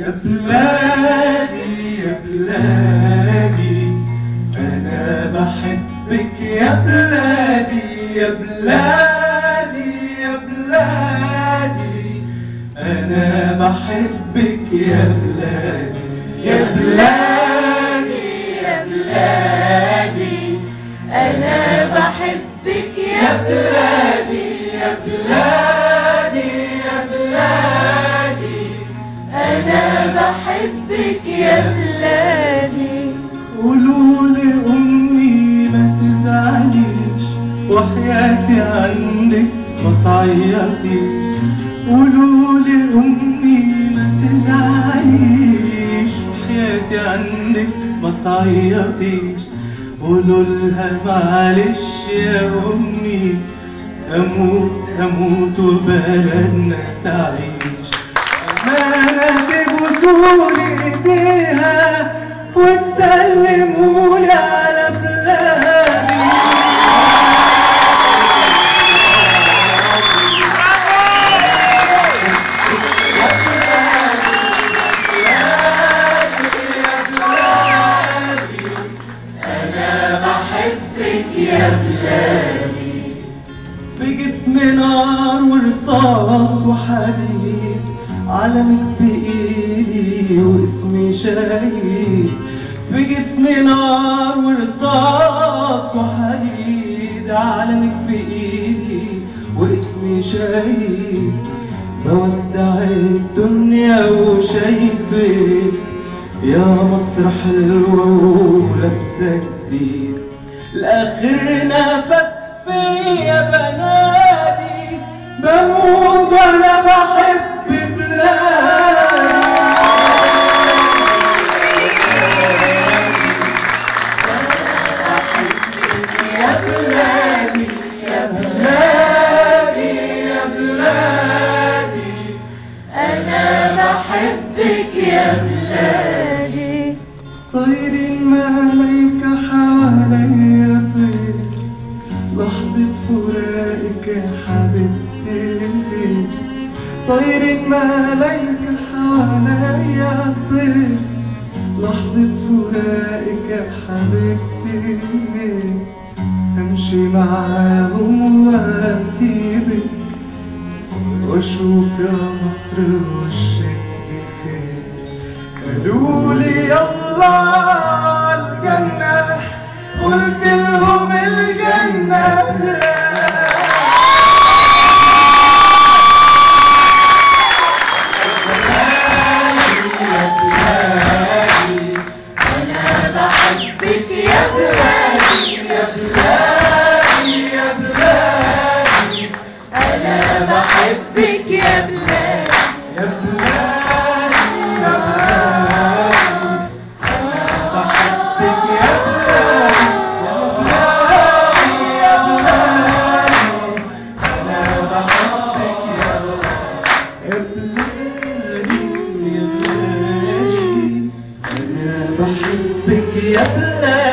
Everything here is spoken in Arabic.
يا بلادي يا بلادي أنا بحبك يا بلادي يا بلادي يا بلادي أنا بحبك يا بلادي يا بلادي يا بلادي أنا بحبك يا بلادي يا بلادي يا بلادي أنا بحبك يا بلادي. قولوا لأمي ما تزعليش وحياتي عندك ما تعيطيش. قولوا لأمي ما تزعليش وحياتي عندك ما تعيطيش. قولوا لها معلش يا أمي أموت أموت وبلدنا تعيش. أمانة تبوسولي إيديها وتسلمولي على بلادي. يا بلادي بجسمي نار ورصاص وحديد علمك بإيدي واسمي شهيد. في جسمي نار ورصاص وحديد علمك في إيدي واسمي شهيد. بودع الدنيا وشايفك يا مصر حلوة ولابسة جديد. لآخر نفس فيا بنادي بموت وانا بحب بلادي. يا بلادي يا بلادي يا بلادي أنا بحبك يا بلادي. طير الملايكة حواليا طير لحظة فراقك يا حبيبتي. طير الملايكة حواليا طير لحظة فراقك يا حبيبتي. امشي معاهم واسيبك واشوف يا مصر وشك فين. قالولي يلا عالجنة قلت لهم الجنة أنا بحبك يا بلادي يا بلادي يا بلادي أنا بحبك يا بلادي يا بلادي يا بلادي أنا بحبك يا بلادي يا بلادي أنا بحبك يا بلادي يا بلادي أنا بحبك يا بلادي.